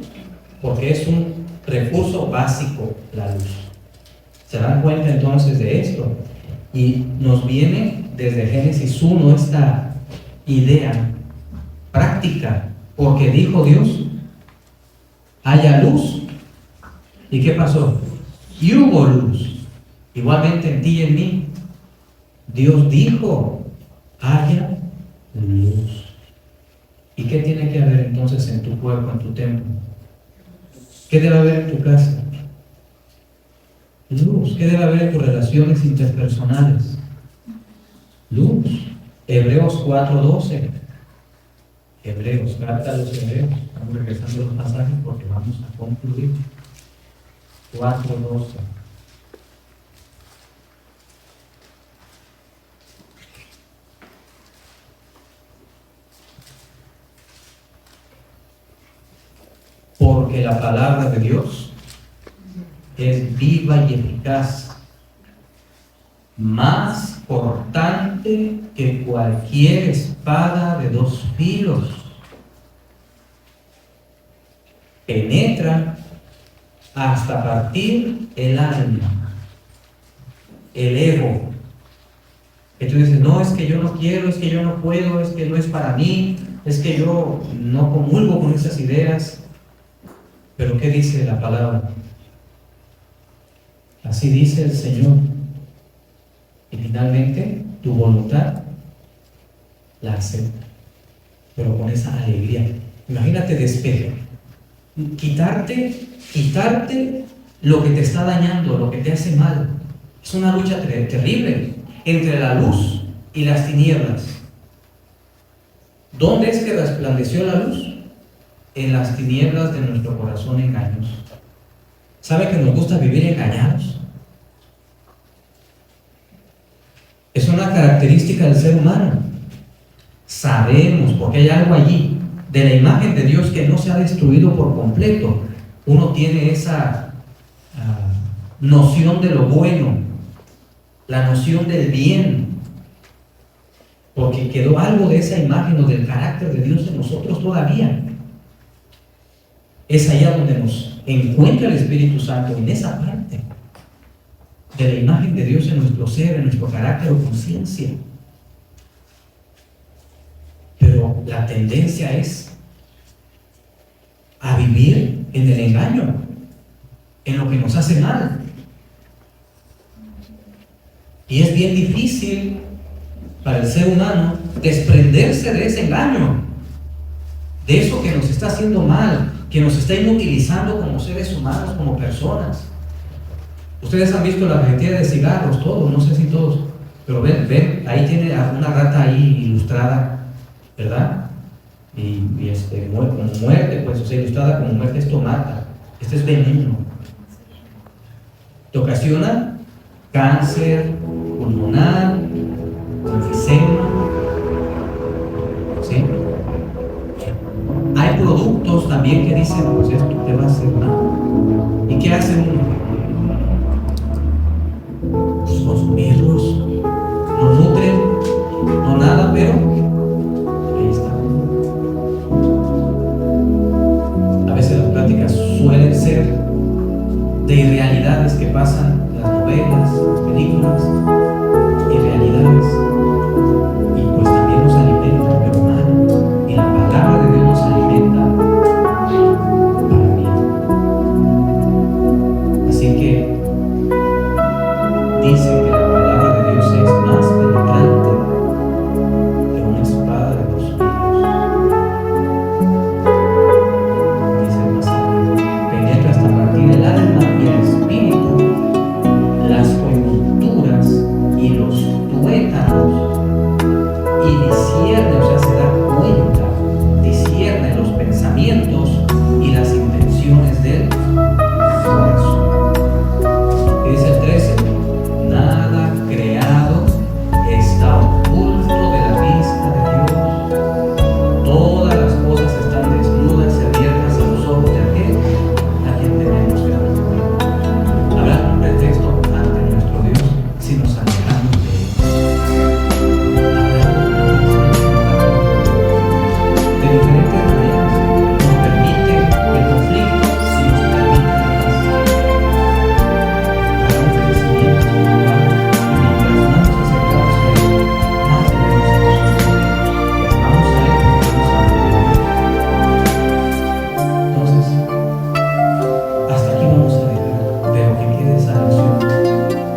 porque es un recurso básico la luz. ¿Se dan cuenta entonces de esto? Y nos viene desde Génesis 1 esta idea práctica, porque dijo Dios, haya luz. ¿Y qué pasó? Y hubo luz. Igualmente en ti y en mí. Dios dijo, haya luz. ¿Y qué tiene que haber entonces en tu cuerpo, en tu templo? ¿Qué debe haber en tu casa? Luz. ¿Qué debe haber en tus relaciones interpersonales? Luz. Hebreos 4:12. Hebreos, carta a los Hebreos. Estamos regresando a los pasajes porque vamos a concluir. 4:12. Porque la palabra de Dios es viva y eficaz, más cortante que cualquier espada de 2 filos. Penetra hasta partir el alma, el ego. Que tú dices, no, es que yo no quiero, es que yo no puedo, es que no es para mí, es que yo no comulgo con esas ideas. Pero ¿qué dice la palabra? Así dice el Señor. Y finalmente tu voluntad la acepta, pero con esa alegría. Imagínate despejo. Quitarte lo que te está dañando, lo que te hace mal. Es una lucha terrible entre la luz y las tinieblas. ¿Dónde es que resplandeció la luz? En las tinieblas de nuestro corazón engañoso. ¿Sabe que nos gusta vivir engañados? Es una característica del ser humano. Sabemos, porque hay algo allí de la imagen de Dios que no se ha destruido por completo. Uno tiene esa noción de lo bueno, la noción del bien, porque quedó algo de esa imagen o del carácter de Dios en nosotros todavía. Es allá donde nos encuentra el Espíritu Santo, en esa parte de la imagen de Dios en nuestro ser, en nuestro carácter o conciencia. Pero la tendencia es a vivir en el engaño, en lo que nos hace mal. Y es bien difícil para el ser humano desprenderse de ese engaño, de eso que nos está haciendo mal, que nos está inutilizando como seres humanos, como personas. Ustedes han visto la cajetilla de cigarros, todos, no sé si todos, pero ven, ahí tiene una rata ahí ilustrada, ¿verdad? Y como muerte, pues, o sea, ilustrada como muerte. Esto mata, este es veneno. Te ocasiona cáncer pulmonar, enfisema, ¿sí? Hay productos también que dicen, pues esto te va a hacer mal. ¿Y qué hace uno? Pues consumirlos. No nutren, no nada, pero ahí está. A veces las pláticas suelen ser de irrealidades que pasan en las novelas, en las películas, irrealidades. Y pues también nos alimentan, pero mal. Y la palabra de Dios nos alimenta para bien. Así que dice que la palabra de Dios es más penetrante que una espada de 2 filos. Dice más adelante, penetra hasta partir el alma y el espíritu, las coyunturas y los tuétanos, y discierne, o sea, se da cuenta, discierne los pensamientos y las intenciones del corazón. Y dice el 13, nada creado está oculto de la vista de Dios. Todas las cosas están desnudas y abiertas a los ojos de aquel a quien tenemos que dar. Habrá un pretexto ante nuestro Dios si nos alejamos de Él. De diferentes maneras nos permite el conflicto si nos permite la paz. Para un crecimiento espiritual, y mientras más nos acercamos a Él, más debemos nosotros. Vamos a Él porque nos ama. Entonces, hasta aquí vamos a dejar, pero que quede esa lección.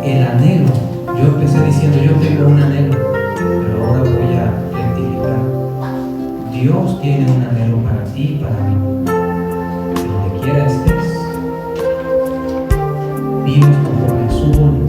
El anhelo, yo empecé diciendo, yo tengo un anhelo, pero ahora voy a rectificar. Dios tiene un anhelo para ti y para mí. Que donde quiera estés, vivas conforme a su voluntad.